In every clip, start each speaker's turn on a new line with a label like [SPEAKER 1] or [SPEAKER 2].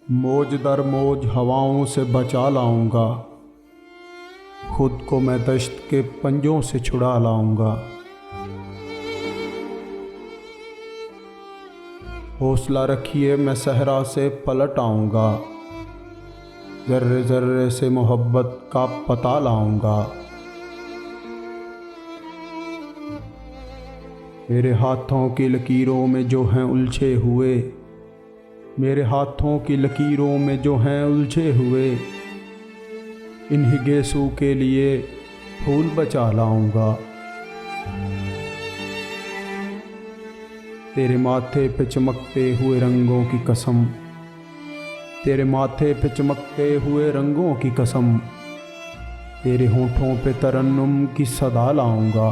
[SPEAKER 1] मौज दर मौज हवाओं से बचा लाऊंगा, खुद को मैं दश्त के पंजों से छुड़ा लाऊंगा। हौसला रखिए मैं सहरा से पलट आऊंगा, जर्रे जर्रे से मोहब्बत का पता लाऊंगा। मेरे हाथों की लकीरों में जो हैं उलझे हुए, मेरे हाथों की लकीरों में जो हैं उलझे हुए, इन्हीं गेसू के लिए फूल बचा लाऊंगा। तेरे माथे पे चमकते हुए रंगों की कसम, तेरे माथे पे चमकते हुए रंगों की कसम, तेरे होठों पे तरन्नुम की सदा लाऊंगा।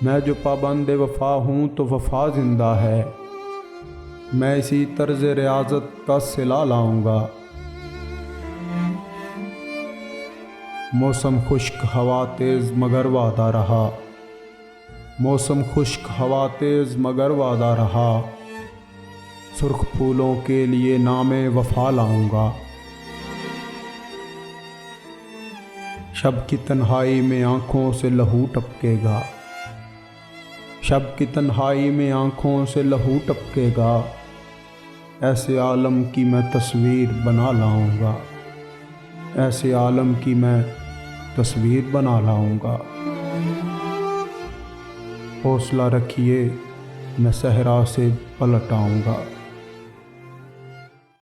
[SPEAKER 1] मैं जो पाबंद वफ़ा हूँ तो वफ़ा ज़िंदा है, मैं इसी तर्ज रियाज़त का सिला लाऊंगा। मौसम खुश्क हवा तेज़ मगर वादा रहा, मौसम खुश्क हवा तेज़ मगर वादा रहा, सुर्ख फूलों के लिए नामे वफ़ा लाऊंगा। शब की तन्हाई में आँखों से लहू टपकेगा, शब की तन्हाई में आँखों से लहू टपकेगा, ऐसे आलम की मैं तस्वीर बना लाऊंगा, ऐसे आलम की मैं तस्वीर बना लाऊंगा। हौसला रखिए मैं सहरा से पलट आऊंगा।